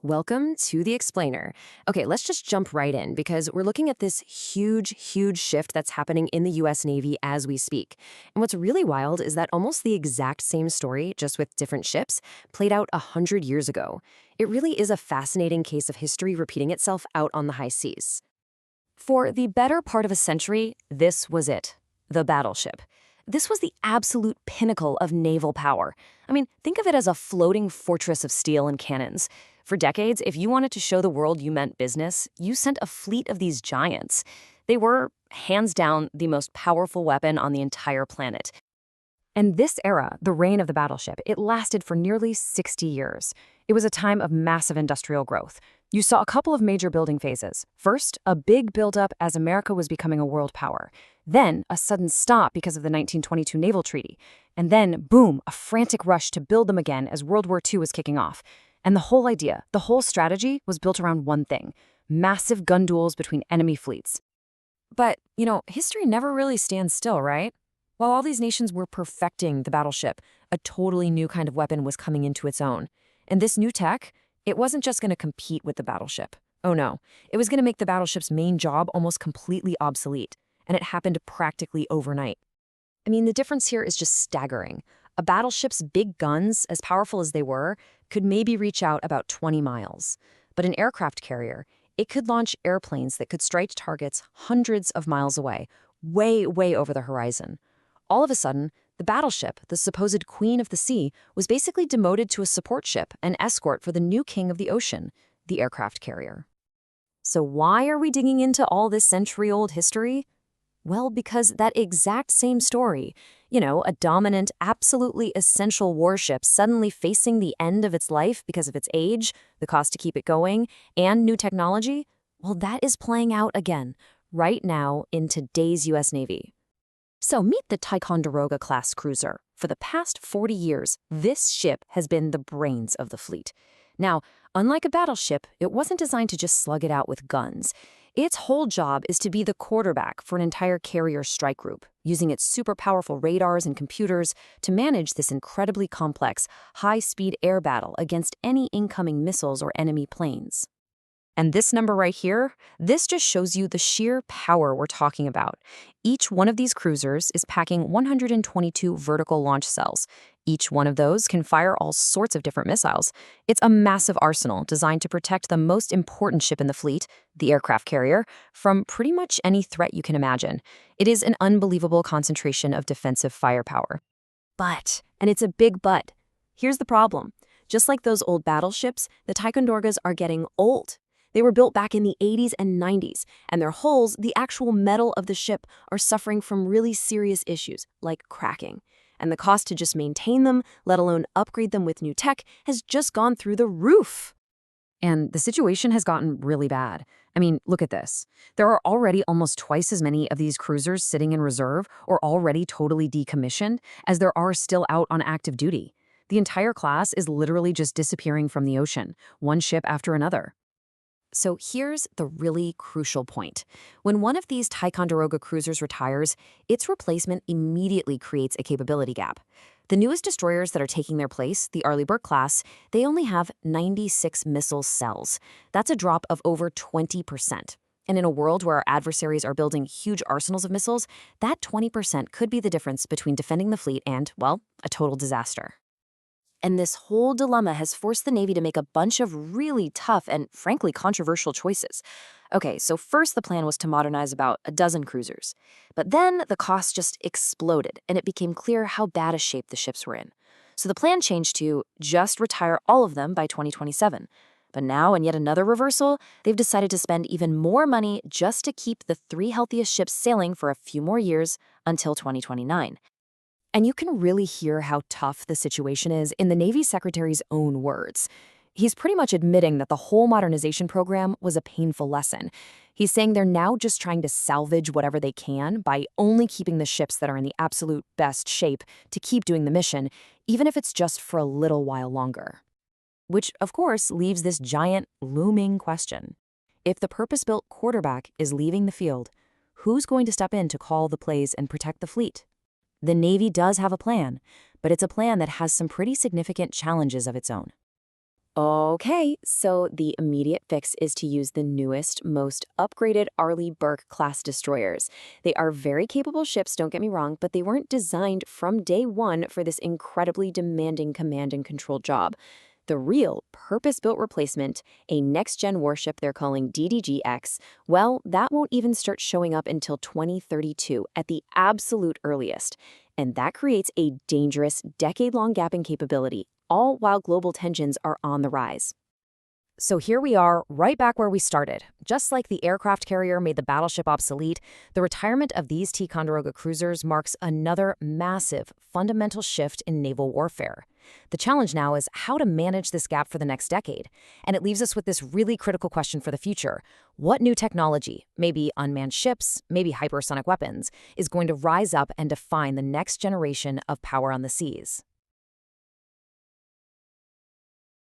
Welcome to The Explainer. Okay, let's just jump right in because we're looking at this huge shift that's happening in the US Navy as we speak. And what's really wild is that almost the exact same story, just with different ships, played out 100 years ago. It really is a fascinating case of history repeating itself out on the high seas. For the better part of a century, this was it, the battleship. This was the absolute pinnacle of naval power. I mean, think of it as a floating fortress of steel and cannons. For decades, if you wanted to show the world you meant business, you sent a fleet of these giants. They were, hands down, the most powerful weapon on the entire planet. And this era, the reign of the battleship, it lasted for nearly 60 years. It was a time of massive industrial growth. You saw a couple of major building phases. First, a big buildup as America was becoming a world power. Then, a sudden stop because of the 1922 Naval Treaty. And then, boom, a frantic rush to build them again as World War II was kicking off. And the whole idea, the whole strategy was built around one thing: massive gun duels between enemy fleets. But, history never really stands still, right? While all these nations were perfecting the battleship, a totally new kind of weapon was coming into its own. And this new tech, it wasn't just going to compete with the battleship. Oh no, it was going to make the battleship's main job almost completely obsolete. And it happened practically overnight. I mean, the difference here is just staggering. A battleship's big guns, as powerful as they were, could maybe reach out about 20 miles. But an aircraft carrier, it could launch airplanes that could strike targets hundreds of miles away, way over the horizon. All of a sudden, the battleship, the supposed queen of the sea, was basically demoted to a support ship, an escort for the new king of the ocean, the aircraft carrier. So why are we digging into all this century-old history? Well, because that exact same story, a dominant, absolutely essential warship suddenly facing the end of its life because of its age, the cost to keep it going, and new technology, well, that is playing out again, right now in today's U.S. Navy. So meet the Ticonderoga-class cruiser. For the past 40 years, this ship has been the brains of the fleet. Now, unlike a battleship, it wasn't designed to just slug it out with guns. Its whole job is to be the quarterback for an entire carrier strike group, using its super powerful radars and computers to manage this incredibly complex, high-speed air battle against any incoming missiles or enemy planes. And this number right here, this just shows you the sheer power we're talking about. Each one of these cruisers is packing 122 vertical launch cells. Each one of those can fire all sorts of different missiles. It's a massive arsenal designed to protect the most important ship in the fleet, the aircraft carrier, from pretty much any threat you can imagine. It is an unbelievable concentration of defensive firepower. But, and it's a big but, here's the problem. Just like those old battleships, the Ticonderogas are getting old. They were built back in the 80s and 90s, and their hulls, the actual metal of the ship, are suffering from really serious issues, like cracking. And the cost to just maintain them, let alone upgrade them with new tech, has just gone through the roof. And the situation has gotten really bad. I mean, look at this. There are already almost twice as many of these cruisers sitting in reserve or already totally decommissioned as there are still out on active duty. The entire class is literally just disappearing from the ocean, one ship after another. So here's the really crucial point. When one of these Ticonderoga cruisers retires, its replacement immediately creates a capability gap. The newest destroyers that are taking their place, the Arleigh Burke class, they only have 96 missile cells. That's a drop of over 20%. And in a world where our adversaries are building huge arsenals of missiles, that 20% could be the difference between defending the fleet and, well, a total disaster. And this whole dilemma has forced the Navy to make a bunch of really tough and, frankly, controversial choices. Okay, so first the plan was to modernize about a dozen cruisers. But then the cost just exploded, and it became clear how bad a shape the ships were in. So the plan changed to just retire all of them by 2027. But now, in yet another reversal, they've decided to spend even more money just to keep the 3 healthiest ships sailing for a few more years until 2029. And you can really hear how tough the situation is in the Navy Secretary's own words. He's pretty much admitting that the whole modernization program was a painful lesson. He's saying they're now just trying to salvage whatever they can by only keeping the ships that are in the absolute best shape to keep doing the mission, even if it's just for a little while longer. Which, of course, leaves this giant, looming question. If the purpose-built quarterback is leaving the field, who's going to step in to call the plays and protect the fleet? The Navy does have a plan, but it's a plan that has some pretty significant challenges of its own. Okay, so the immediate fix is to use the newest, most upgraded Arleigh Burke class destroyers. They are very capable ships, don't get me wrong, but they weren't designed from day one for this incredibly demanding command and control job. The real, purpose built replacement, a next gen warship they're calling DDGX, well, that won't even start showing up until 2032 at the absolute earliest. And that creates a dangerous, decade long gap in capability, all while global tensions are on the rise. So here we are, right back where we started. Just like the aircraft carrier made the battleship obsolete, the retirement of these Ticonderoga cruisers marks another massive, fundamental shift in naval warfare. The challenge now is how to manage this gap for the next decade. And it leaves us with this really critical question for the future. What new technology, maybe unmanned ships, maybe hypersonic weapons, is going to rise up and define the next generation of power on the seas?